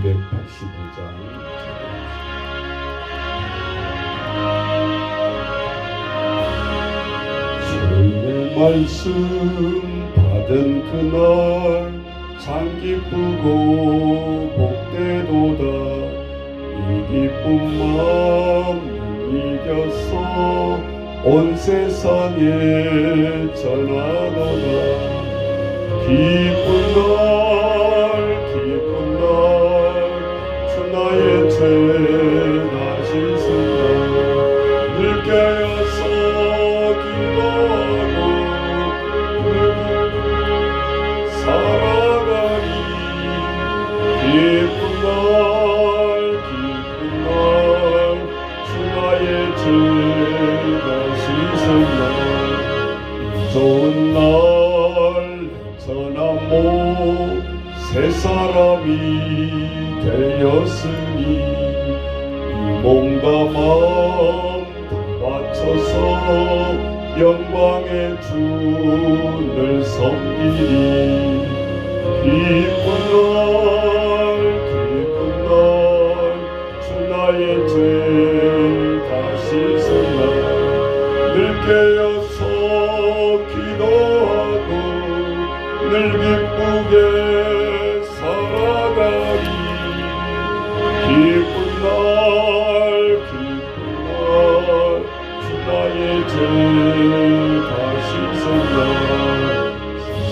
285장 주의 말씀 받은 그날 참 기쁘고 복되도다. 이 기쁜 마음 이겨서 온 세상에 전하노라. 기쁜 날 주 나의 죄 다시 쓴다. 늘 깨어서 기도하고 살아가리. 기쁜 날 주 나의 죄 다시 쓴다. 이 좋은 날 전하모 새 사람이 되었으니 이 몸과 마음 다 바쳐서 영광의 주를 섬기리. 기쁜 날 주 나의 죄 다시 쓴다. 늘 깨어서 기도하고 늘 기쁘게 살아가리. 기쁜 날 주 나의 죄 다시 쓴다.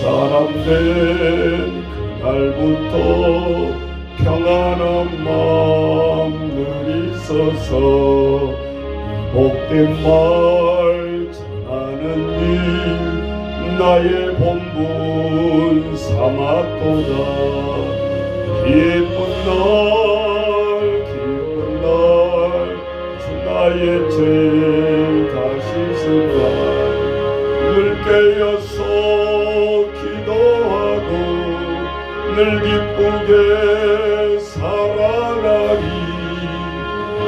사람 된 그날부터 평안한 마음 늘 있어서 이 복된 말 전하는 일 나의 본분 삼았도다. 기쁜 날 주 나의 죄 다시 쓴다. 늘 깨어서 기도하고 늘 기쁘게 살아가리.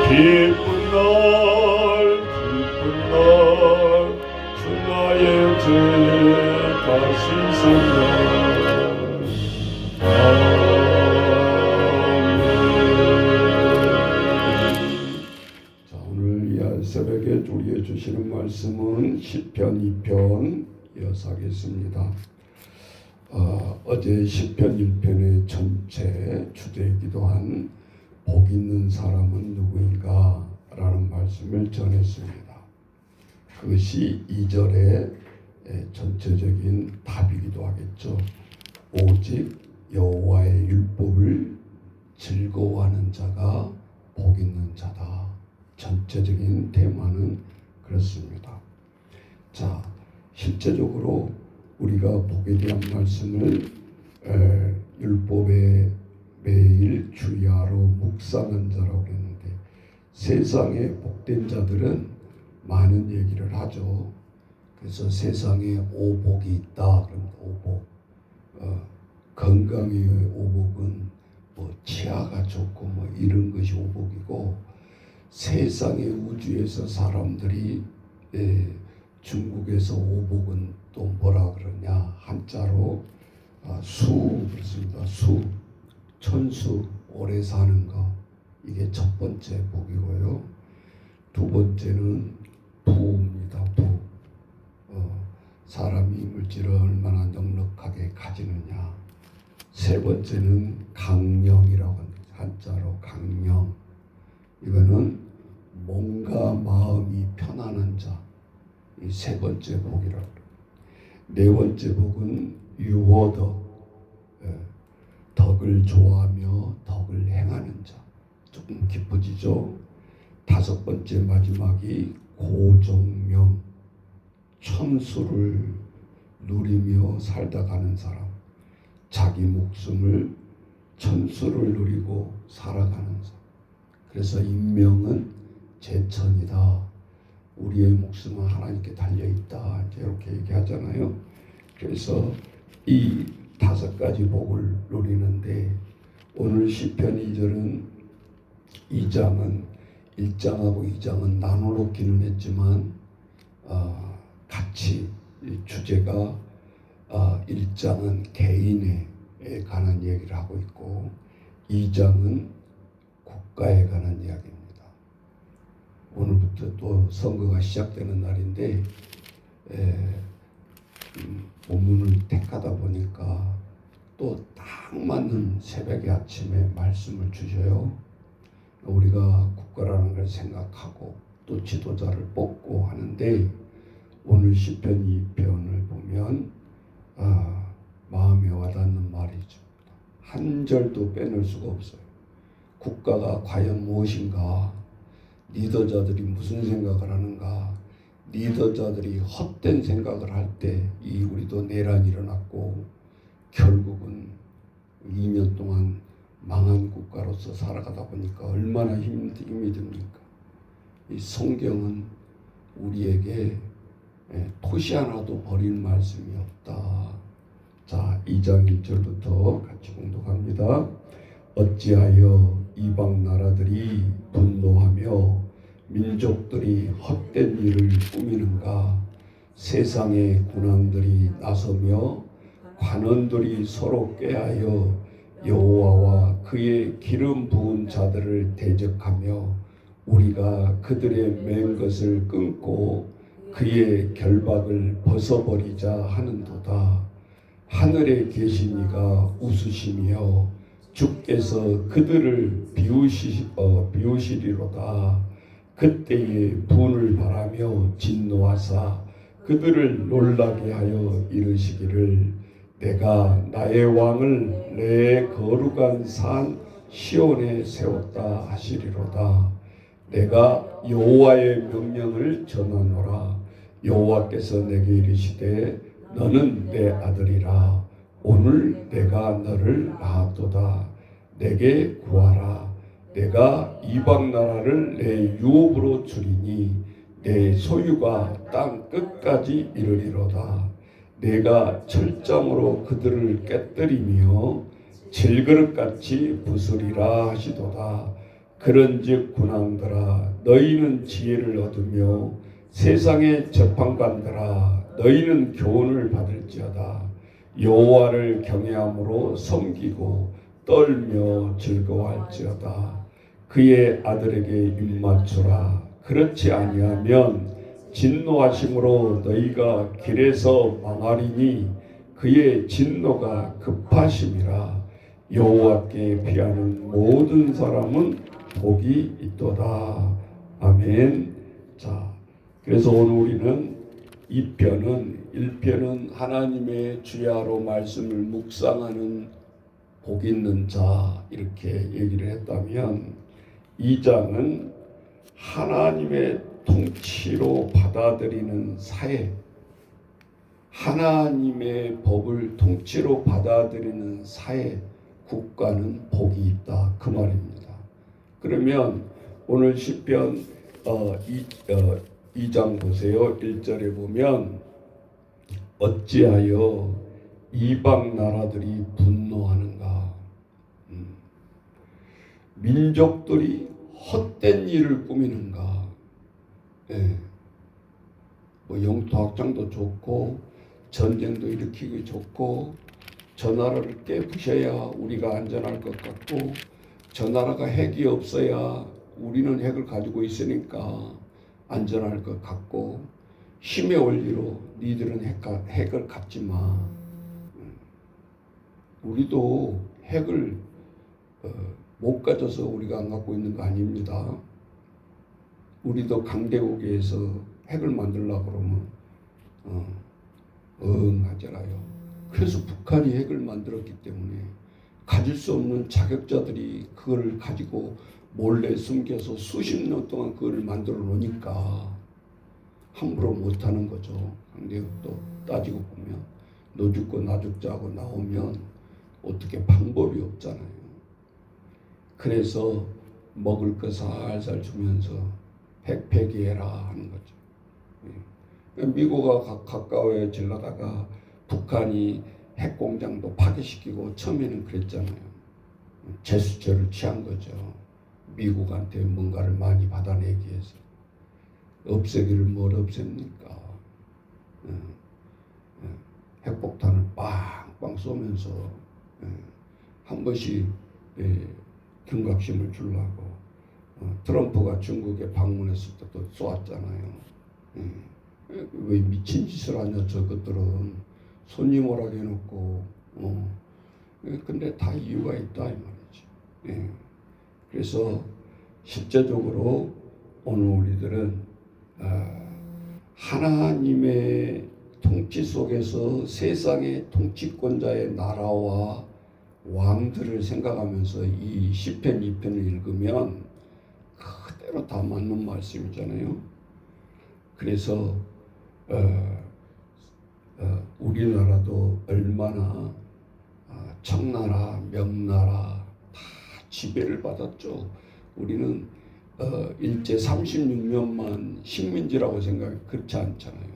기쁜 날 주 나의 죄 다시 쓴다. 자, 오늘 이 새벽에 우리에게 주시는 말씀은 시편 2편 이어서하겠습니다. 어제 시편 1편의 전체 주제이기도 한 복 있는 사람은 누구인가 라는 말씀을 전했습니다. 그것이 2절의 전체적인 답이기도 하겠죠. 오직 여호와의 율법을 즐거워하는 자가 복 있는 자다. 전체적인 테마는 그렇습니다. 자, 실제적으로 우리가 복에 대한 말씀을 율법에 매일 주야로 묵상한 자라고 했는데, 세상에 복된 자들은 많은 얘기를 하죠. 그래서 세상에 오복이 있다. 그럼 오복, 건강의 오복은 뭐 치아가 좋고 뭐 이런 것이 오복이고, 세상의 우주에서 사람들이 중국에서 오복은 또 뭐라 그러냐, 한자로 수 그렇습니다. 수, 천수, 오래 사는 거, 이게 첫 번째 복이고요. 두 번째는 부입니다. 부. 사람이 물질을 얼마나 넉넉하게 가지느냐. 세 번째는 강령이라고 합니다. 한자로 강령. 이거는 몸과 마음이 편안한 자. 이 세 번째 복이라고. 네 번째 복은 유호덕. 덕을 좋아하며 덕을 행하는 자. 조금 깊어지죠. 다섯 번째 마지막이 고종명. 천수를 누리며 살다 가는 사람. 자기 목숨을 천수를 누리고 살아가는 사람. 그래서 인명은 제천이다. 우리의 목숨은 하나님께 달려있다. 이렇게 얘기하잖아요. 그래서 이 다섯 가지 복을 누리는데, 오늘 시편 2절은 2장은 1장하고 2장은 나눠놓기는 했지만 같이 주제가 1장은 개인에 관한 얘기를 하고 있고, 2장은 국가에 관한 이야기입니다. 오늘부터 또 선거가 시작되는 날인데 본문을 택하다 보니까 또 딱 맞는 새벽에 아침에 말씀을 주셔요. 우리가 국가라는 걸 생각하고 또 지도자를 뽑고 하는데 오늘 시편 2편을 보면 마음에 와닿는 말이죠. 한 절도 빼놓을 수가 없어요. 국가가 과연 무엇인가? 리더자들이 무슨 생각을 하는가? 리더자들이 헛된 생각을 할 때 이 우리도 내란이 일어났고 결국은 2년 동안 망한 국가로서 살아가다 보니까 얼마나 힘이 듭니까? 이 성경은 우리에게 토시 하나도 버릴 말씀이 없다. 자, 2장 1절부터 같이 공독합니다. 어찌하여 이방 나라들이 분노하며 민족들이 헛된 일을 꾸미는가? 세상의 군왕들이 나서며 관원들이 서로 꾀하여 여호와와 그의 기름 부은 자들을 대적하며 우리가 그들의 맨 것을 끊고 그의 결박을 벗어버리자 하는도다. 하늘에 계신 이가 웃으시며 주께서 그들을 비우시리로다. 그때에 분을 바라며 진노하사 그들을 놀라게 하여 이르시기를 내가 나의 왕을 내 거룩한 산 시온에 세웠다 하시리로다. 내가 여호와의 명령을 전하노라. 여호와께서 내게 이르시되 너는 내 아들이라. 오늘 내가 너를 낳았도다. 내게 구하라. 내가 이방 나라를 내 유업으로 주리니 내 소유가 땅 끝까지 이르리로다. 내가 철장으로 그들을 깨뜨리며 질그릇같이 부수리라 하시도다. 그런즉 군왕들아 너희는 지혜를 얻으며 세상의 재판관들아 너희는 교훈을 받을지어다. 여호와를 경외함으로 섬기고 떨며 즐거워할지어다. 그의 아들에게 입맞추라. 그렇지 아니하면 진노하심으로 너희가 길에서 망하리니 그의 진노가 급하심이라. 여호와께 피하는 모든 사람은 복이 있도다. 아멘. 자, 그래서 오늘 우리는 1편은 하나님의 주야로 말씀을 묵상하는 복 있는 자 이렇게 얘기를 했다면 2장은 하나님의 통치로 받아들이는 사회, 하나님의 법을 통치로 받아들이는 사회, 국가는 복이 있다 그 말입니다. 그러면 오늘 시편 2장 보세요. 1절에 보면 어찌하여 이방 나라들이 분노하는가? 민족들이 헛된 일을 꾸미는가? 뭐 영토 확장도 좋고 전쟁도 일으키기 좋고 저 나라를 깨부셔야 우리가 안전할 것 같고 저 나라가 핵이 없어야 우리는 핵을 가지고 있으니까 안전할 것 같고 힘의 원리로 니들은 핵을 갖지 마. 우리도 핵을 못 가져서 우리가 안 갖고 있는 거 아닙니다. 우리도 강대국에서 핵을 만들려고 그러면 하잖아요. 그래서 북한이 핵을 만들었기 때문에 가질 수 없는 자격자들이 그걸 가지고 몰래 숨겨서 수십 년 동안 그걸 만들어 놓으니까 함부로 못하는 거죠. 강대국도 따지고 보면 너 죽고 나 죽자고 나오면 어떻게 방법이 없잖아요. 그래서 먹을 거 살살 주면서 핵 폐기해라 하는 거죠. 미국과 가까워지려다가 북한이 핵 공장도 파괴시키고 처음에는 그랬잖아요. 제스처를 취한 거죠. 미국한테 뭔가를 많이 받아내기 위해서. 없애기를 뭘 없앱니까? 핵폭탄을 빵빵 쏘면서 한 번씩 경각심을 주려고 트럼프가 중국에 방문했을 때도 쏘았잖아요. 왜 미친 짓을 하냐 저것들은. 손님 오라고 해놓고 근데 다 이유가 있다 이 말이지. 그래서 실제적으로 오늘 우리들은 하나님의 통치 속에서 세상의 통치권자의 나라와 왕들을 생각하면서 이 시편 2편을 읽으면 그대로 다 맞는 말씀이잖아요. 그래서 우리나라도 얼마나 청나라, 명나라 다 지배를 받았죠. 우리는 일제 36년만 식민지라고 생각해. 그렇지 않잖아요.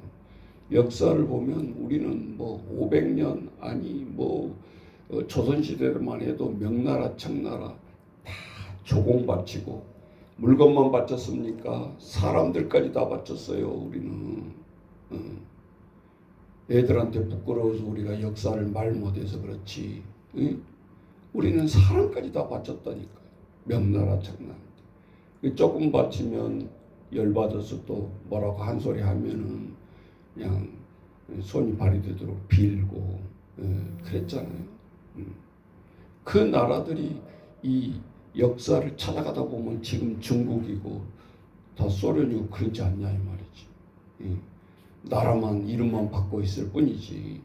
역사를 보면 우리는 뭐 500년 아니 뭐 조선시대만 해도 명나라, 청나라 다 조공바치고 물건만 바쳤습니까? 사람들까지 다 바쳤어요. 우리는 애들한테 부끄러워서 우리가 역사를 말 못해서 그렇지. 우리는 사람까지 다 바쳤다니까요. 명나라, 청나라. 조금 바치면 열받아서 또 뭐라고 한 소리 하면은 그냥 손이 발이 되도록 빌고 그랬잖아요. 그 나라들이 이 역사를 찾아가다 보면 지금 중국이고 다 소련이고 그렇지 않냐 이 말이지. 나라만 이름만 바꿔 있을 뿐이지.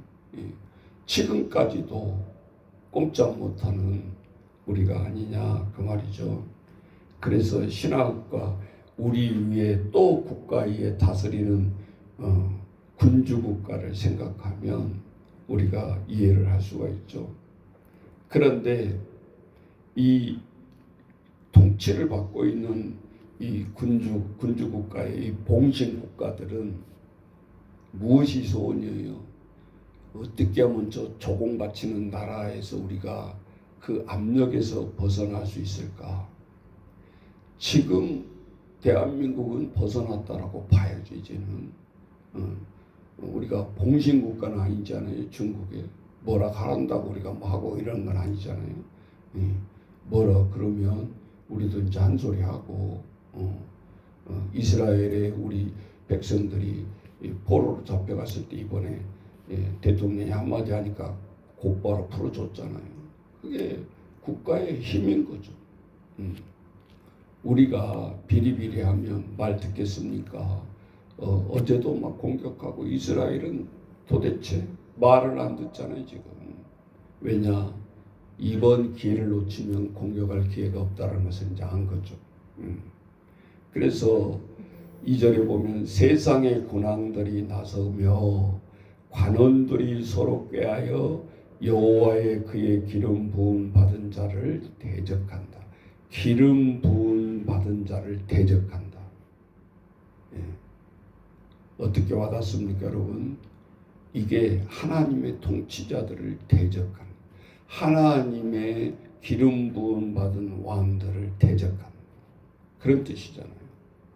지금까지도 꼼짝 못하는 우리가 아니냐 그 말이죠. 그래서 신학과 우리 위에 또 국가 위에 다스리는 군주국가를 생각하면 우리가 이해를 할 수가 있죠. 그런데 이 통치를 받고 있는 이 군주국가의 이 봉신국가들은 무엇이 소원이에요? 어떻게 하면 저 조공바치는 나라에서 우리가 그 압력에서 벗어날 수 있을까? 지금 대한민국은 벗어났다라고 봐야죠. 이제는 우리가 봉신국가는 아니잖아요. 중국에 뭐라 가란다고 우리가 뭐 하고 이런 건 아니잖아요. 뭐라 그러면 우리도 이제 한 소리 하고 이스라엘에 우리 백성들이 포로로 잡혀갔을 때 이번에 대통령이 한마디 하니까 곧바로 풀어줬잖아요. 그게 국가의 힘인 거죠. 우리가 비리비리하면 말 듣겠습니까? 어제도 막 공격하고 이스라엘은 도대체 말을 안 듣잖아요 지금. 왜냐? 이번 기회를 놓치면 공격할 기회가 없다는 것을 이제 안 거죠. 그래서 2절에 보면 세상의 군왕들이 나서며 관원들이 서로 꾀하여 여호와의 그의 기름 부음 받은 자를 대적한다. 기름 부음 받은 자를 대적한다. 어떻게 와닿습니까 여러분? 이게 하나님의 통치자들을 대적한다. 하나님의 기름 부음 받은 왕들을 대적한다. 그런 뜻이잖아요.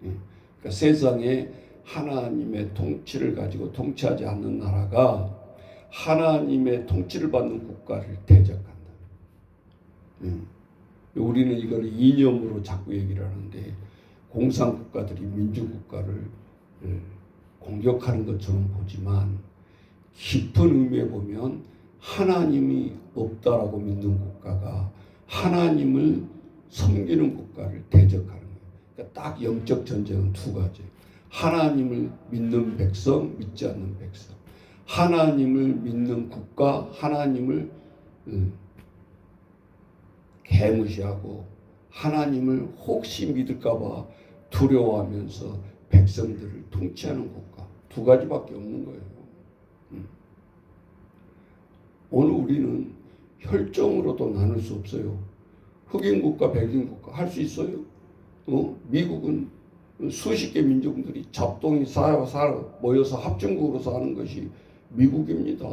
그러니까 세상에 하나님의 통치를 가지고 통치하지 않는 나라가 하나님의 통치를 받는 국가를 대적한다. 우리는 이걸 이념으로 자꾸 얘기를 하는데 공산국가들이 민주국가를 공격하는 것처럼 보지만 깊은 의미에 보면 하나님이 없다라고 믿는 국가가 하나님을 섬기는 국가를 대적하는 거예요. 그러니까 딱 영적 전쟁은 두 가지. 하나님을 믿는 백성, 믿지 않는 백성. 하나님을 믿는 국가, 하나님을 개무시하고 하나님을 혹시 믿을까봐 두려워하면서 백성들을 통치하는 국가. 두 가지밖에 없는 거예요. 오늘 우리는 혈종으로도 나눌 수 없어요. 흑인국가, 백인국가 할 수 있어요? 미국은 수십 개 민족들이 잡동이 모여서 합중국으로 사는 것이 미국입니다.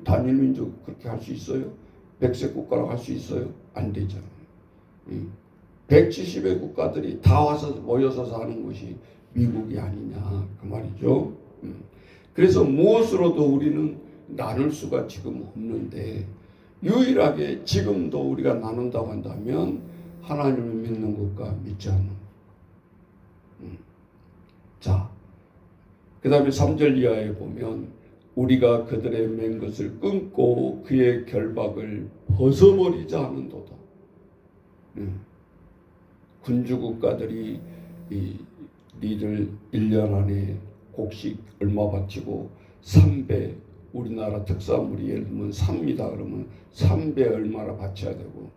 단일 민족 그렇게 할 수 있어요? 백색 국가라고 할 수 있어요? 안 되잖아요. 170의 국가들이 다 와서 모여서 사는 것이 미국이 아니냐 그 말이죠. 그래서 무엇으로도 우리는 나눌 수가 지금 없는데 유일하게 지금도 우리가 나눈다고 한다면 하나님을 믿는 것과 믿지 않는 것. 자, 그 다음에 3절 이하에 보면 우리가 그들의 맨 것을 끊고 그의 결박을 벗어버리자 하는도다. 군주 국가들이 니들 1년 안에 곡식 얼마 바치고 3배, 우리나라 특산물이 예를 들면 3이다 그러면 3배 얼마나 바쳐야 되고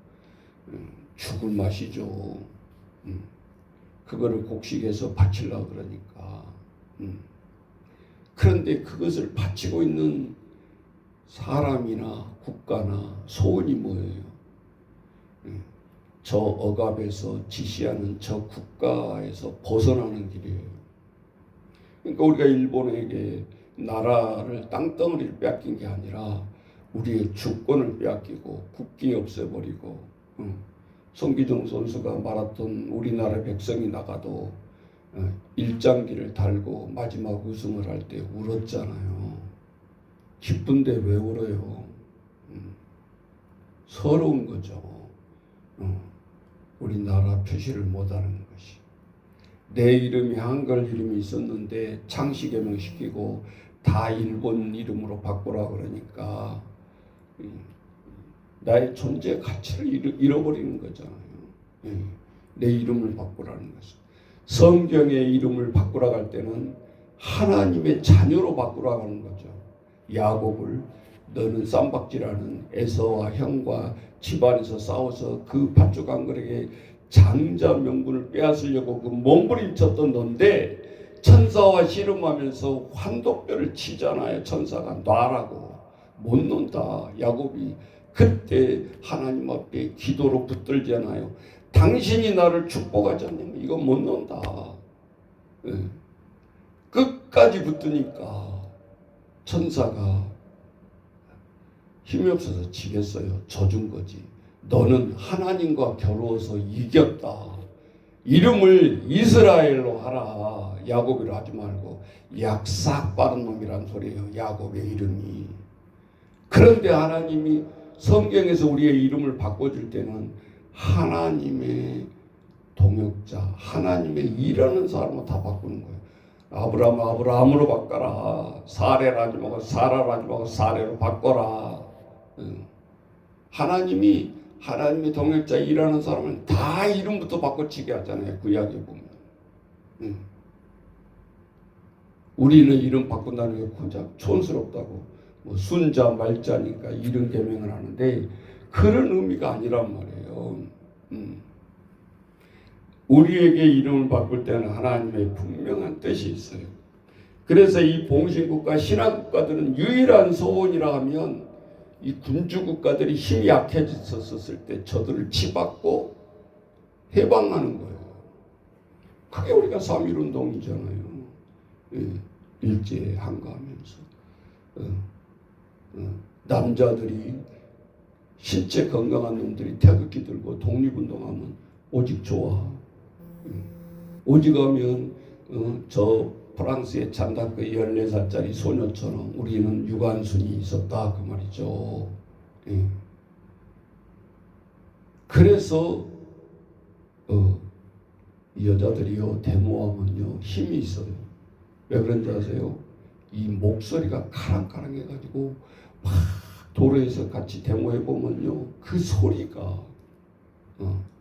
죽을 맛이죠. 그거를 곡식에서 바치려고 그러니까. 그런데 그것을 바치고 있는 사람이나 국가나 소원이 뭐예요? 저 억압에서 지시하는 저 국가에서 벗어나는 길이에요. 그러니까 우리가 일본에게 나라를 땅덩어리를 빼앗긴 게 아니라 우리의 주권을 빼앗기고 국기 없애버리고, 손기정 선수가 마라톤 우리나라 백성이 나가도 일장기를 달고 마지막 우승을 할 때 울었잖아요. 기쁜데 왜 울어요? 서러운 거죠. 우리나라 표시를 못하는 것이. 내 이름이 한글 이름이 있었는데 창씨 개명시키고 다 일본 이름으로 바꾸라 그러니까 나의 존재 가치를 잃어버리는 거잖아요. 내 이름을 바꾸라는 것은. 성경의 이름을 바꾸라고 할 때는 하나님의 자녀로 바꾸라고 하는 거죠. 야곱을 너는 쌈박질하는 에서와 형과 집안에서 싸워서 그 팥죽 한 그릇에 장자 명분을 빼앗으려고 그 몸부림쳤던 넌데 천사와 씨름하면서 환도뼈를 치잖아요. 천사가 놔라고. 못 논다. 야곱이 그때 하나님 앞에 기도로 붙들잖아요. 당신이 나를 축복하지 않으면 이거 못 논다. 끝까지 붙으니까 천사가 힘이 없어서 지겠어요. 져준 거지. 너는 하나님과 겨루어서 이겼다. 이름을 이스라엘로 하라. 야곱이로 하지 말고 약삭 빠른 놈이란 소리예요. 야곱의 이름이. 그런데 하나님이 성경에서 우리의 이름을 바꿔줄 때는 하나님의 동역자, 하나님의 일하는 사람으로 다 바꾸는 거예요. 아브라함 아브라함으로 바꿔라. 사레라 하지 말고 사라라 하지 말고 사레로 바꿔라. 하나님이 하나님의 동역자 일하는 사람은 다 이름부터 바꿔치게 하잖아요. 그 이야기 보면. 우리는 이름 바꾼다는 게 고작 촌스럽다고 뭐 순자 말자니까 이름 개명을 하는데 그런 의미가 아니란 말이에요. 우리에게 이름을 바꿀 때는 하나님의 분명한 뜻이 있어요. 그래서 이 봉신국가 신화국가들은 유일한 소원이라 하면 이 군주국가들이 힘이 약해졌었을 때 저들을 치받고 해방하는 거예요. 그게 우리가 3.1운동이잖아요. 일제 한가하면서 남자들이 신체 건강한 놈들이 태극기 들고 독립운동하면 오직 좋아. 오직 하면 저 프랑스의 잔다크 14살짜리 소녀처럼 우리는 유관순이 있었다 그 말이죠. 그래서 여자들이요 데모하면요 힘이 있어요. 왜 그런지 아세요? 이 목소리가 카랑카랑해가지고 막 도로에서 같이 데모해 보면요 그 소리가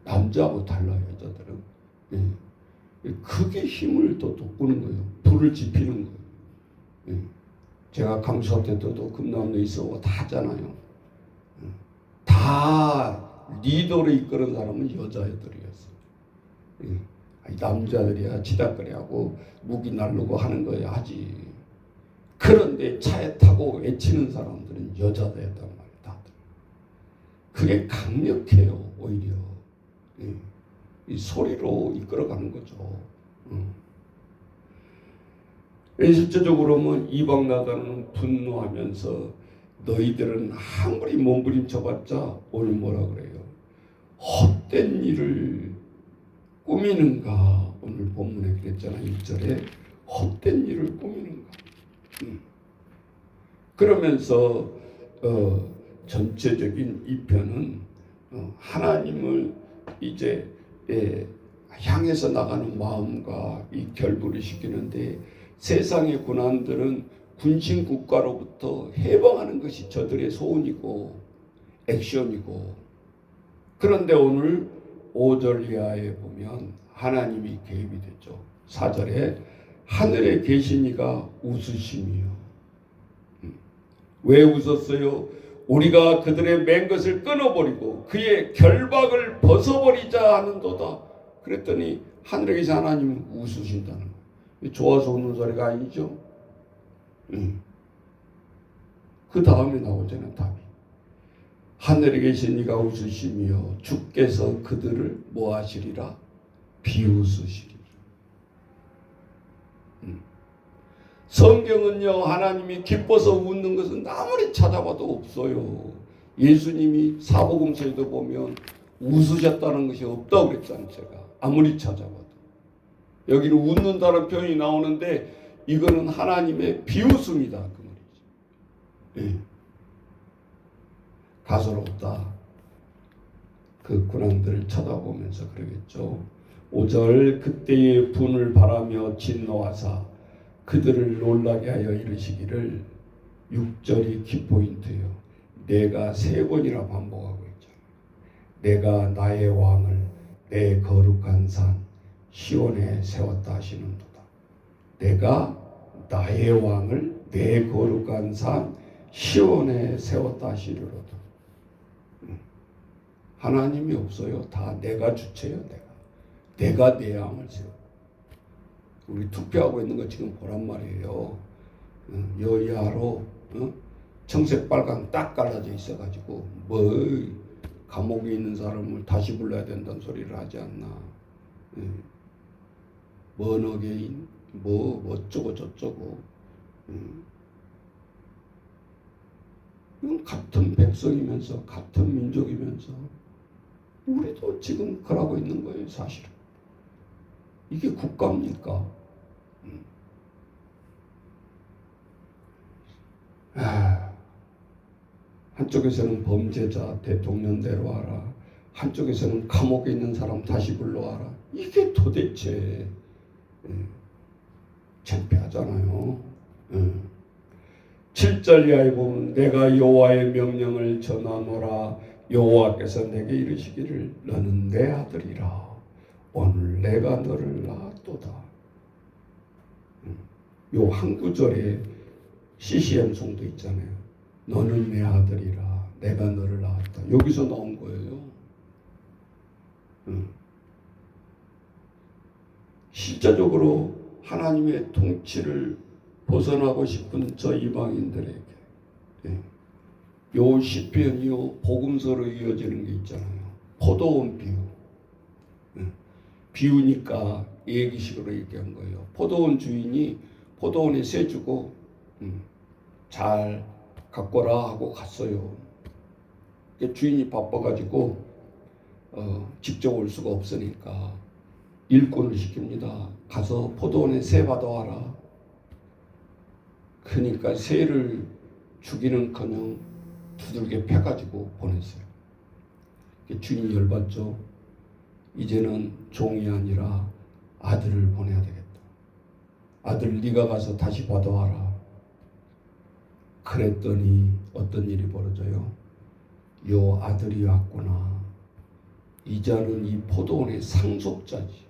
남자하고 달라요. 여자들은. 그게 힘을 더 돋구는 거예요. 불을 지피는 거예요. 제가 강수학 때도 금남로에 있어 다 하잖아요. 다 리더로 이끄는 사람은 여자애들이었어요. 남자들이야 치닥거리하고 무기 날르고 하는 거야 하지. 그런데 차에 타고 외치는 사람들은 여자들이었단 말이에요. 다들. 그게 강력해요. 오히려. 이 소리로 이끌어가는 거죠. 실제적으로 보면 이방 나라는 분노하면서 너희들은 아무리 몸부림쳐봤자 오늘 뭐라 그래요? 헛된 일을 꾸미는가? 오늘 본문에 그랬잖아. 1절에 헛된 일을 꾸미는가? 그러면서 전체적인 이 편은 하나님을 이제 향해서 나가는 마음과 이 결부를 시키는데, 세상의 군안들은 군신 국가로부터 해방하는 것이 저들의 소원이고 액션이고, 그런데 오늘 5절 이하에 보면 하나님이 개입이 되죠. 4절에 하늘에 계신 이가 웃으심이요. 왜 웃었어요? 우리가 그들의 맨 것을 끊어버리고 그의 결박을 벗어버리자 하는도다. 그랬더니 하늘에 계신 하나님은 웃으신다는 거예요. 좋아서 웃는 소리가 아니죠. 그 다음에 나오잖아요, 답이. 하늘에 계신 이가 웃으시며 주께서 그들을 뭐 하시리라? 비웃으시리라. 성경은요, 하나님이 기뻐서 웃는 것은 아무리 찾아봐도 없어요. 예수님이 사복음서에도 보면 웃으셨다는 것이 없다고 그랬잖아요. 제가 아무리 찾아봐도. 여기는 웃는다는 표현이 나오는데 이거는 하나님의 비웃음이다 그 말이죠. 예. 가소롭다. 그 군왕들을 쳐다보면서 그러겠죠. 5절 그때의 분을 바라며 진노하사 그들을 놀라게 하여 이르시기를. 6절이 키포인트예요. 내가 3번이나 반복하고 있잖아요. 내가 나의 왕을 내 거룩한 산 시온에 세웠다 하시는도다. 내가 나의 왕을 내 거룩한 산 시온에 세웠다 하시리로다. 하나님이 없어요. 다 내가 주체요. 내가 내 왕을 세워. 우리 투표하고 있는 거 지금 보란 말이에요. 여야로 청색 빨강 딱 갈라져 있어가지고 뭐 감옥에 있는 사람을 다시 불러야 된다는 소리를 하지 않나. 먼어게인 뭐 어쩌고 저쩌고. 같은 백성이면서 같은 민족이면서 우리도 지금 그러고 있는 거예요. 사실은 이게 국가입니까? 한쪽에서는 범죄자 대통령 내려와라, 한쪽에서는 감옥에 있는 사람 다시 불러와라. 이게 도대체 창피하잖아요. 7절 이하에 보면 내가 여호와의 명령을 전하노라. 여호와께서 내게 이르시기를 너는 내 아들이라. 오늘 내가 너를 낳았도다. 요 한 구절에 CCM 송도 있잖아요. 너는 내 아들이라. 내가 너를 낳았다. 여기서 나온 거예요. 실제적으로 하나님의 통치를 벗어나고 싶은 저 이방인들에게 요 시편이요 복음서로 이어지는 게 있잖아요. 포도원 비유. 비유니까 얘기식으로 얘기한 거예요. 포도원 주인이 포도원에 새 주고 잘 갖거라 하고 갔어요. 주인이 바빠가지고 직접 올 수가 없으니까 일꾼을 시킵니다. 가서 포도원에 새 받아와라. 그러니까 새를 죽이는커녕 두들겨 패가지고 보냈어요. 주인이 열받죠. 이제는 종이 아니라 아들을 보내야 되겠다. 아들 네가 가서 다시 받아와라. 그랬더니 어떤 일이 벌어져요? 요 아들이 왔구나. 이자는 이 포도원의 상속자지.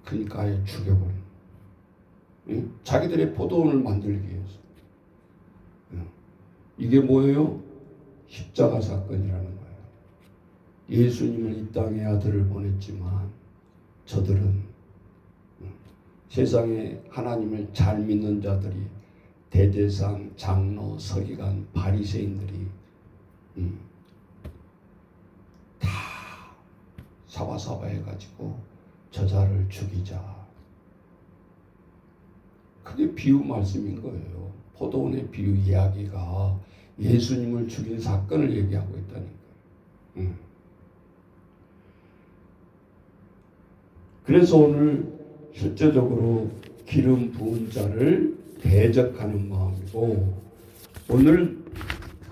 그러니까 아예 죽여버린. 자기들의 포도원을 만들기 위해서. 이게 뭐예요? 십자가 사건이라는 거예요. 예수님을 이 땅에 아들을 보냈지만 저들은 세상에 하나님을 잘 믿는 자들이 대제사장, 장로, 서기관, 바리새인들이 다 사바사바 해가지고 저자를 죽이자. 그게 비유 말씀인 거예요. 포도원의 비유 이야기가 예수님을 죽인 사건을 얘기하고 있다는 거예요. 그래서 오늘 실제적으로 기름 부은 자를 대적하는 마음이고, 오늘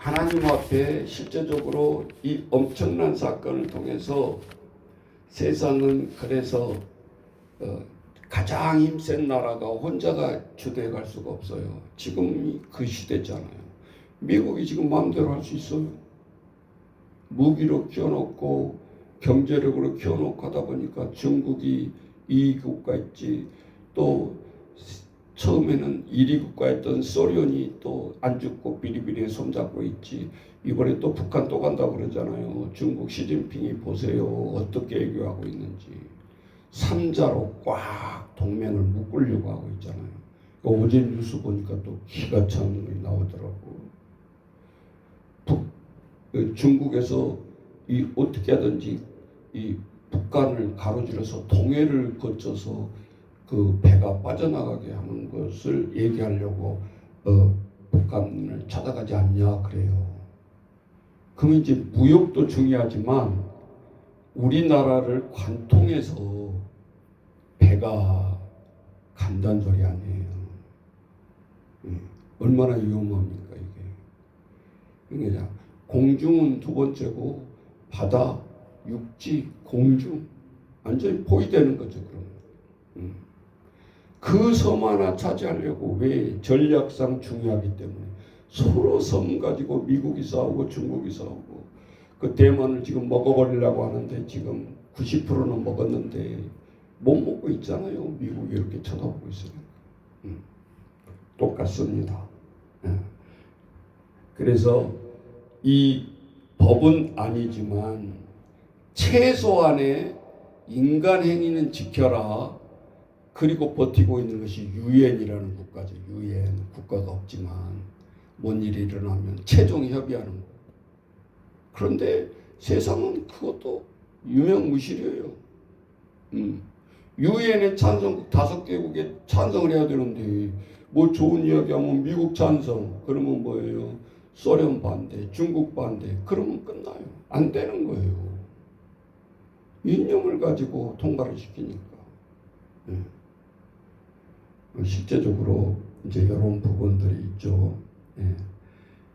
하나님 앞에 실제적으로 이 엄청난 사건을 통해서 세상은 그래서 가장 힘센 나라가 혼자가 주도해 갈 수가 없어요. 지금 그 시대잖아요. 미국이 지금 마음대로 할 수 있어요. 무기로 키워놓고 경제력으로 키워놓고 하다 보니까 중국이 2위 국가였지, 또 처음에는 1위 국가였던 소련이 또 안 죽고 비리비리에 손잡고 있지. 이번에 또 북한 또 간다고 그러잖아요. 중국 시진핑이 보세요. 어떻게 애교하고 있는지. 3자로 꽉 동맹을 묶으려고 하고 있잖아요. 어제 뉴스 보니까 또 기가 차는 게 나오더라고. 중국에서 이 어떻게 하든지 이 북한을 가로질러서 동해를 거쳐서 그 배가 빠져나가게 하는 것을 얘기하려고 북한을 찾아가지 않냐 그래요. 그러면 이제 무역도 중요하지만 우리나라를 관통해서 배가 간다는 소리 아니에요. 얼마나 위험합니까 이게. 그러니까 공중은 두 번째고 바다, 육지, 공중 완전히 포위되는 거죠. 그럼 그 섬 하나 차지하려고, 왜? 전략상 중요하기 때문에 서로 섬 가지고 미국이 싸우고 중국이 싸우고, 그 대만을 지금 먹어버리려고 하는데 지금 90%는 먹었는데 못 먹고 있잖아요. 미국이 이렇게 쳐다보고 있으니까. 똑같습니다. 그래서 이 법은 아니지만 최소한의 인간 행위는 지켜라. 그리고 버티고 있는 것이 유엔이라는 국가죠. 유엔 국가가 없지만 뭔 일이 일어나면 최종 협의하는 거. 그런데 세상은 그것도 유명무실이에요. 유엔의 찬성국 5개국에 찬성을 해야 되는데 뭐 좋은 이야기하면 미국 찬성, 그러면 뭐예요? 소련 반대, 중국 반대, 그러면 끝나요. 안 되는 거예요. 이념을 가지고 통과를 시키니까. 실제적으로 이제 이런 부분들이 있죠.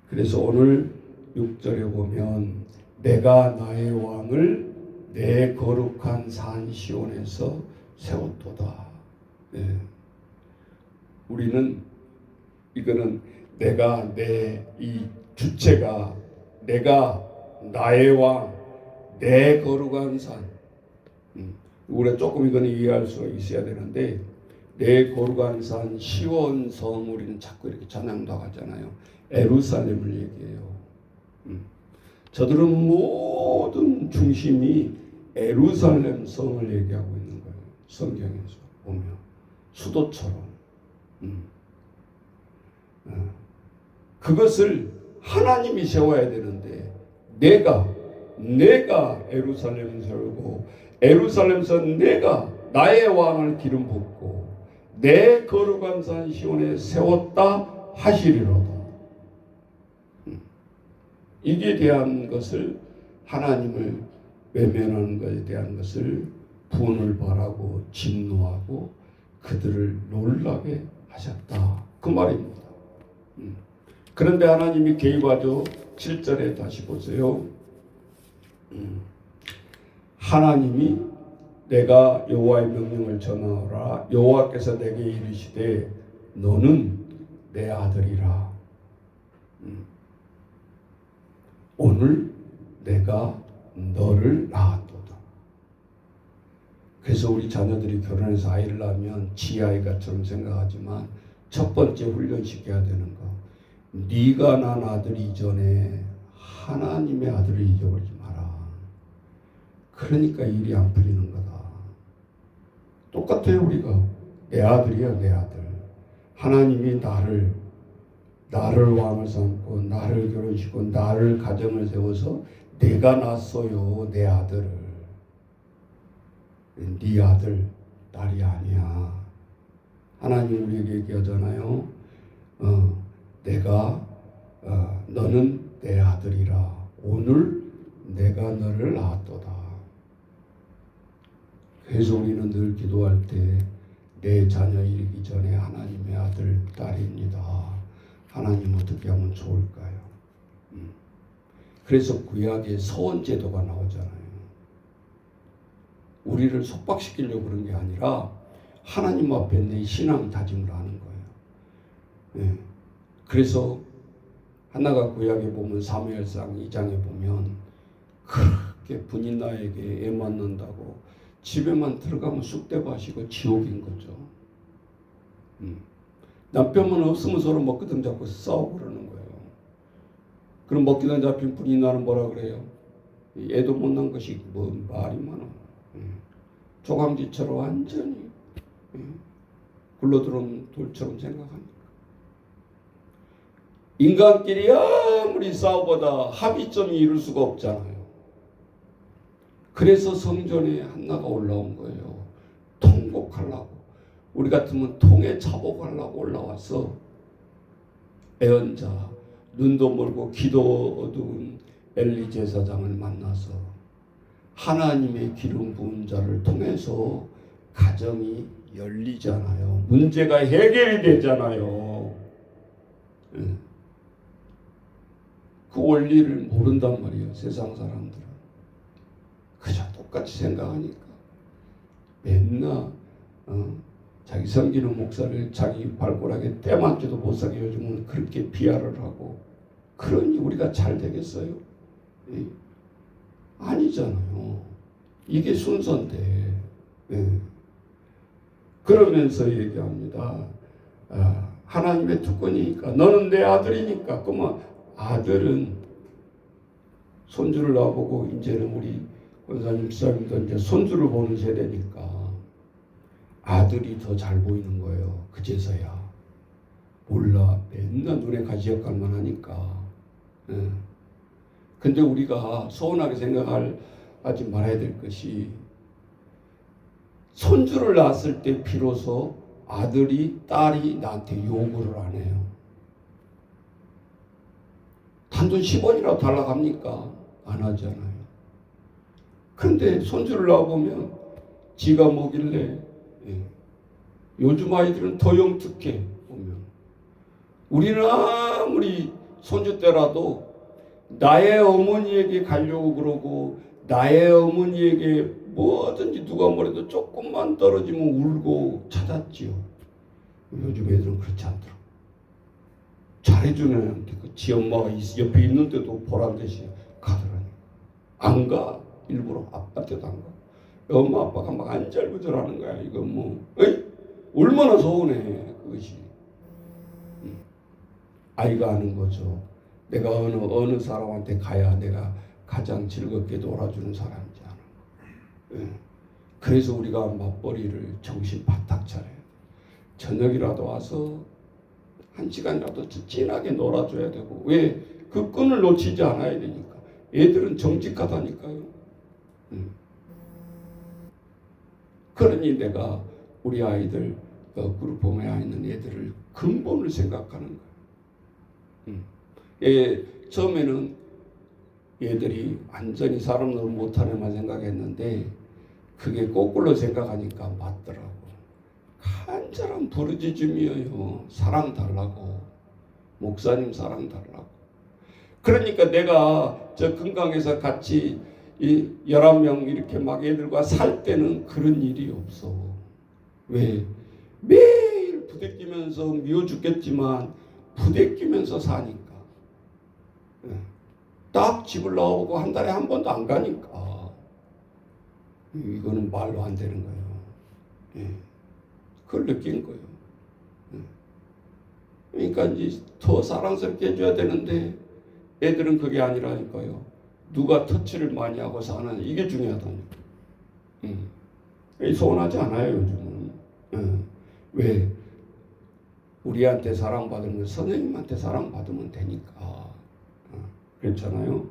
그래서 오늘 6절에 보면 내가 나의 왕을 내 거룩한 산 시온에서 세웠도다. 우리는 이거는 내가 내 이 주체가 내가 나의 왕, 내 거룩한 산. 우리가 조금 이거는 이해할 수가 있어야 되는데, 내 거룩한 산 시온 성, 우리는 자꾸 이렇게 찬양도 하잖아요. 예루살렘을 얘기해요. 저들은 모든 중심이 예루살렘 성을 얘기하고 있는 거예요. 성경에서 보면 수도처럼. 그것을 하나님이 세워야 되는데 내가 예루살렘을 세우고 예루살렘에서 내가 나의 왕을 기름 붓고 내 거룩한 산 시온에 세웠다 하시리로다. 이게 대한 것을, 하나님을 외면하는 것에 대한 것을 분을 바라고 진노하고 그들을 놀라게 하셨다. 그 말입니다. 그런데 하나님이 개입하죠. 7절에 다시 보세요. 하나님이 내가 여호와의 명령을 전하오라. 여호와께서 내게 이르시되 너는 내 아들이라. 오늘 내가 너를 낳았도다. 그래서 우리 자녀들이 결혼해서 아이를 낳으면 지 아이가처럼 생각하지만 첫 번째 훈련시켜야 되는 거, 네가 난 아들 이전에 하나님의 아들을 잊어버리지 마라. 그러니까 일이 안 풀리는 거다. 똑같아요. 우리가 내 아들이야, 내 아들. 하나님이 나를 왕을 삼고 나를 결혼시키고 나를 가정을 세워서 내가 낳았어요, 내 아들을. 네 아들, 딸이 아니야. 하나님 우리에게 얘기하잖아요. 너는 내 아들이라. 오늘 내가 너를 낳았도다. 그래서 우리는 늘 기도할 때 내 자녀 이르기 전에 하나님의 아들, 딸입니다. 하나님 어떻게 하면 좋을까요? 그래서 구약에 서원 제도가 나오잖아요. 우리를 속박시키려고 그런 게 아니라 하나님 앞에 내 신앙 다짐을 하는 거예요. 네. 그래서 하나가 구약에 보면 사무엘상 2장에 보면 그렇게 분인나에게 애 맞는다고 집에만 들어가면 쑥대밭이고 지옥인 거죠. 남편만 없으면 서로 먹기둥 잡고 싸우고 그러는 거예요. 그럼 먹기둥 잡힌 분인나는 뭐라 그래요? 애도 못 난 것이 뭐 말이 많아. 조강지처럼 완전히 굴러들어온 돌처럼 생각합니다. 인간끼리 아무리 싸워보다 합의점이 이룰 수가 없잖아요. 그래서 성전에 한나가 올라온 거예요. 통곡하려고. 우리 같으면 통에 차복하려고 올라와서 애언자, 눈도 멀고 귀도 어두운 엘리 제사장을 만나서 하나님의 기름 부은 자를 통해서 가정이 열리잖아요. 문제가 해결이 되잖아요. 그 원리를 모른단 말이에요. 세상 사람들은. 그저 똑같이 생각하니까 맨날 자기 섬기는 목사를 자기 발가락에 때맞게도 못 사게 요즘은 그렇게 비하를 하고, 그러니 우리가 잘 되겠어요? 아니잖아요. 이게 순서인데. 그러면서 얘기합니다. 하나님의 특권이니까, 너는 내 아들이니까. 그러면 아들은 손주를 놔보고, 이제는 우리 권사님 집사님도 이제 손주를 보는 세대니까 아들이 더 잘 보이는 거예요. 그제서야. 몰라. 맨날 눈에 가시 역할만 하니까. 근데 우리가 서운하게 생각하지 말아야 될 것이, 손주를 낳았을 때 비로소 아들이, 딸이 나한테 요구를 안 해요. 단돈 10원이라도 달라고 합니까? 안 하잖아요. 근데 손주를 낳아보면 지가 뭐길래, 요즘 아이들은 더 영특해 보면. 우리는 아무리 손주 때라도 나의 어머니에게 가려고 그러고, 나의 어머니에게 뭐든지 누가 뭐래도 조금만 떨어지면 울고 찾았지요. 요즘 애들은 그렇지 않더라고. 잘해주는 애한테 지 엄마가 옆에 있는데도 보란듯이 가더라니. 안 가. 일부러 아빠한테도 안 가. 엄마 아빠가 막 안절부절하는 거야. 이거 뭐 얼마나 서운해 그것이. 아이가 아는 거죠. 내가 어느 사람한테 가야 내가 가장 즐겁게 놀아주는 사람인지 아는 거. 그래서 우리가 맞벌이를 정신 바짝 차려요. 저녁이라도 와서 1시간이라도 진하게 놀아줘야 되고, 왜? 그 끈을 놓치지 않아야 되니까. 애들은 정직하다니까요. 그러니 내가 우리 아이들, 그룹홈에 있는 애들을 근본을 생각하는 거예요. 처음에는 얘들이 완전히 사람 노릇 못하네만 생각했는데, 그게 거꾸로 생각하니까 맞더라고. 간절한 부르짖음이에요. 사랑 달라고. 목사님 사랑 달라고. 그러니까 내가 저 금강에서 같이 11명 이렇게 막 애들과 살 때는 그런 일이 없어. 왜? 매일 부대끼면서 미워 죽겠지만 부대끼면서 사니까. 딱 집을 나오고 한 달에 한 번도 안 가니까. 이거는 말로 안 되는 거예요. 그걸 느낀 거예요. 그러니까 이제 더 사랑스럽게 해줘야 되는데 애들은 그게 아니라니까요. 누가 터치를 많이 하고 사는 이게 중요하다니까. 서운하지 않아요 요즘은. 왜? 우리한테 사랑받으면 선생님한테 사랑받으면 되니까. 그렇잖아요.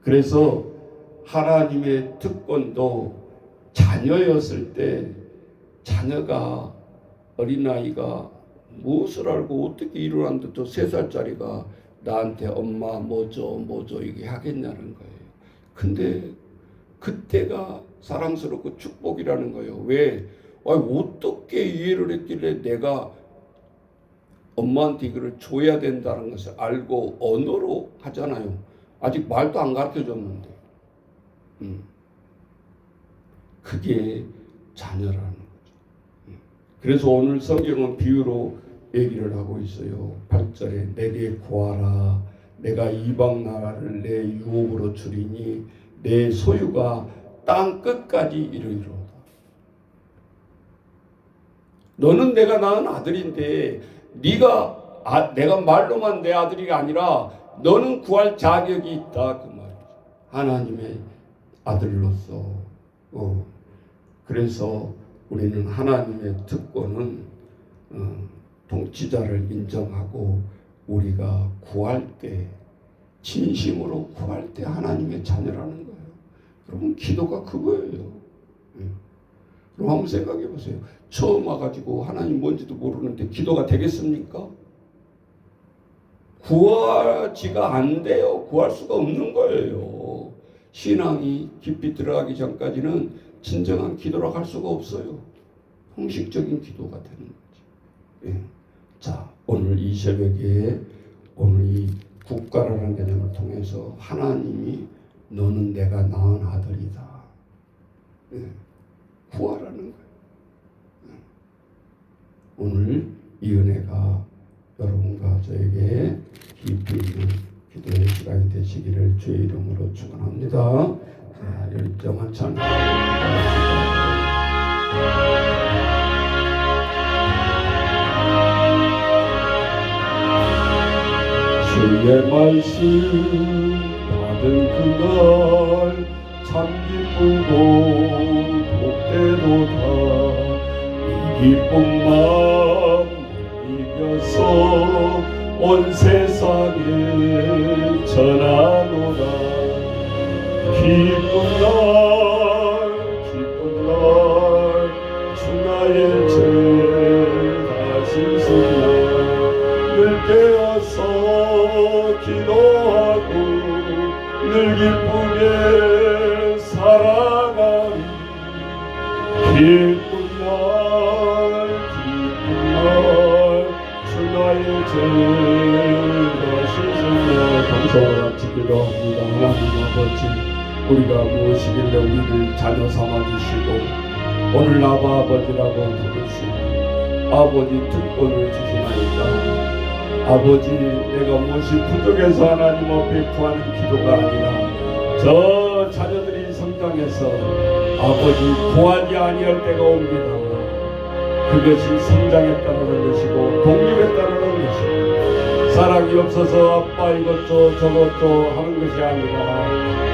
그래서 하나님의 특권도 자녀였을 때, 자녀가, 어린아이가 무엇을 알고 어떻게 일어났는데 또 3살짜리가 나한테 엄마 뭐죠 이게 하겠냐는 거예요. 근데 그때가 사랑스럽고 축복이라는 거예요. 왜? 어떻게 이해를 했길래 내가 엄마한테 이거를 줘야 된다는 것을 알고 언어로 하잖아요. 아직 말도 안 가르쳐 줬는데. 그게 자녀라는 거죠. 그래서 오늘 성경은 비유로 얘기를 하고 있어요. 8절에 내게 구하라. 내가 이방 나라를 내 유업으로 주리니 내 소유가 땅 끝까지 이르리로다. 너는 내가 낳은 아들인데 내가 말로만 내 아들이 아니라 너는 구할 자격이 있다 그 말이죠. 하나님의 아들로서. 그래서 우리는 하나님의 특권은 통치자를 인정하고 우리가 구할 때 진심으로 구할 때 하나님의 자녀라는 거예요. 여러분 기도가 그거예요. 그럼 한번 생각해 보세요. 처음 와가지고 하나님 뭔지도 모르는데 기도가 되겠습니까? 구하지가 안 돼요. 구할 수가 없는 거예요. 신앙이 깊이 들어가기 전까지는 진정한 기도라고 할 수가 없어요. 형식적인 기도가 되는 거지. 자, 오늘 이 새벽에 오늘 이 국가라는 개념을 통해서 하나님이 너는 내가 낳은 아들이다. 구하라는 거예요. 오늘 이 은혜가 여러분과 저에게 깊이 있는 기도의 시간이 되시기를 주의 이름으로 축원합니다. 자, 열정한 찬양. 주의 말씀 받은 그날 참 기쁘고 복되도다. 이 기쁜 마음 이겨서 온 세상에 전하노라. 기쁜 날 주 나의 죄 다시 승날 늘 깨어서 기도하고 늘 기쁘게 살아가리. 기쁜 날 주 나의 죄 다시 승날. 감사와 같이 기도합니다. 하나님 아버지, 우리가 무엇이길래 우리를 자녀 삼아주시고 오늘 아바 아버지라고 부르시고 아버지 특권을 주시나이까. 아버지, 내가 무엇이 부족해서 하나님 앞에 구하는 기도가 아니라 저 자녀들이 성장해서 아버지 구하지 아니할 때가 옵니다. 그것이 성장에 따르는 것이고 독립에 따르는 것이고 사랑이 없어서 아빠 이것 줘 저것 줘 하는 것이 아니라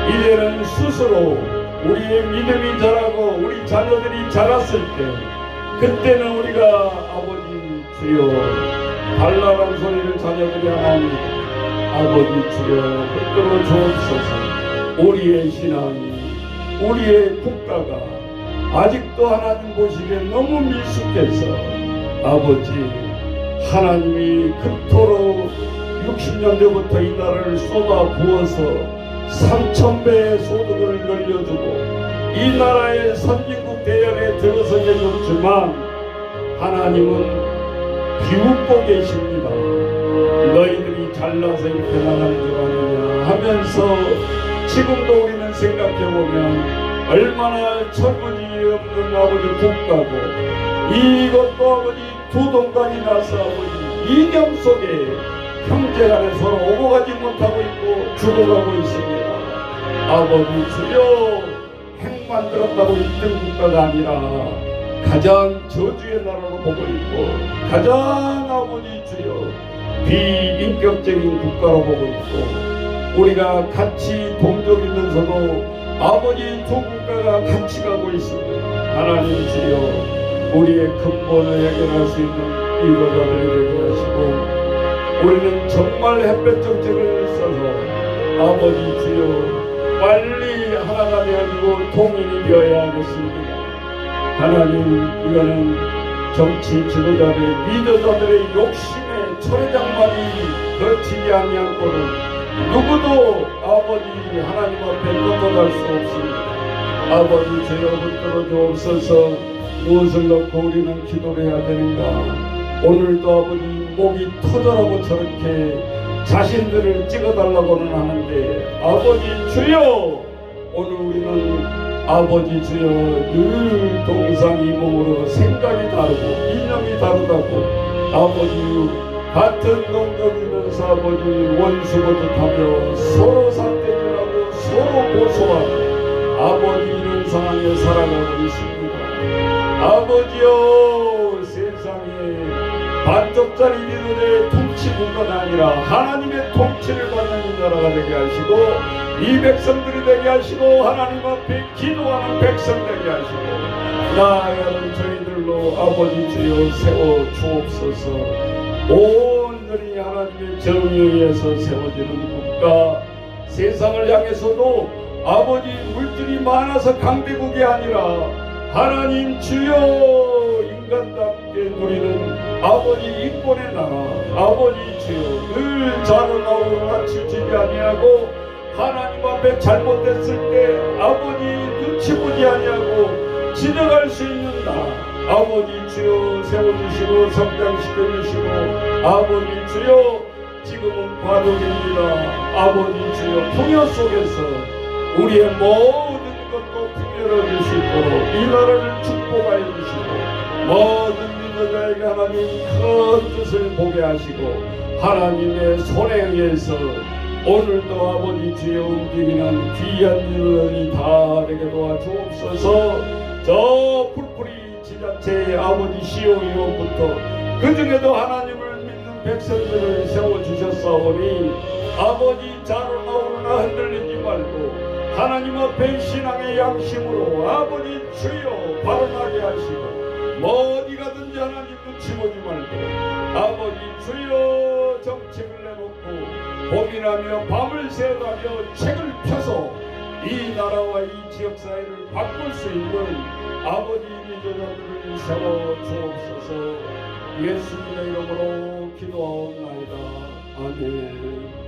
이제는 스스로 우리의 믿음이 자라고 우리 자녀들이 자랐을 때 그때는 우리가 아버지 주여 달라란 소리를 자녀들이 합니다. 아버지 주여 붙들어 주옵소서. 우리의 신앙이 우리의 국가가 아직도 하나님 보시기에 너무 미숙해서 아버지 하나님이 그토록 60년대부터 이 나라를 쏟아 부어서 3000배의 소득을 늘려주고 이 나라의 선진국 대열에 들어서게 해줬지만 하나님은 비웃고 계십니다. 너희들이 잘나서 이렇게 나가는 줄 아느냐 하면서 지금도 우리는 생각해보면 얼마나 철부지 없는 아버지 국가고 이것도 아버지 두 동간이 나서 아버지 이념 속에 형제간에 서로 오고 가지 못하고 있고 죽어가고 있습니다. 아버지 주여 핵만 들었다고 1등 국가가 아니라 가장 저주의 나라로 보고 있고 가장 아버지 주여 비인격적인 국가로 보고 있고 우리가 같이 동족이면서도 아버지 두 국가가 같이 가고 있습니다. 하나님 주여 우리의 근본을 해결할 수 있는 리더가 되게 하시고 우리는 정말 햇볕 정책을 써서 아버지 주여 빨리 하나가 되어지고 통일이 되어야 하겠습니다. 하나님 이거는 정치 지도자들의 리더자들의 욕심의 초래장만이 거치지 아니하고는 누구도 아버지 하나님 앞에 꺾어갈 수 없습니다. 아버지 주여 붙들어 주옵소서. 무엇을 넣고 우리는 기도를 해야 되는가? 오늘도 아버지 목이 터져라고 저렇게 자신들을 찍어달라고는 하는데 아버지 주여, 오늘 우리는 아버지 주여 늘 동상이몽으로 생각이 다르고 이념이 다르다고 아버지 같은 동족이면서 아버지 원수거듭하며 서로 삿대질하고 서로 고소하고 아버지 이런 상황에 살아가고 있습니다. 아버지여, 세상에 반쪽짜리 민원의 통치국가가 아니라 하나님의 통치를 받는 이 나라가 되게 하시고 이 백성들이 되게 하시고 하나님 앞에 기도하는 백성 되게 하시고 나아가는 저희들로 아버지 주여 세워 주옵소서. 온전히 하나님의 정의에 의해서 세워지는 국가, 세상을 향해서도 아버지 물질이 많아서 강대국이 아니라 하나님 주여 인간답게 누리는 아버지 인권의 나라, 아버지 주여 늘 자라나오는 아치우치지 아니하고 하나님 앞에 잘못됐을 때 아버지 눈치 보지 아니하고 지적할 수 있는 나라, 아버지 주여 세워주시고 성장시켜주시고 아버지 주여 지금은 과도기입니다. 아버지 주여 풍요 속에서 우리의 모든 것도 풍요를 줄수 있도록 이 나라를 축복하여 주시고 모든 믿는 자에게 하나님 큰 뜻을 보게 하시고 하나님의 손에 의해서 오늘도 아버지 주여 움직이는 귀한 일들이 다 되게 도와주옵소서. 저 풀뿌리 지자체의 아버지 시의원부터 그 중에도 하나님을 믿는 백성들을 세워주셨사오니 아버지 자라나오나 흔들리지 말고 하나님 앞에 신앙의 양심으로 아버지 주여 발언하게 하시고 뭐 어디 가든지 하나님 눈치 보지 말고 아버지 주여 정책을 내놓고 고민하며 밤을 새가며 책을 펴서 이 나라와 이 지역사회를 바꿀 수 있는 아버지 리더들을 세워 주옵소서. 예수님의 이름으로 기도하옵나이다. 아멘.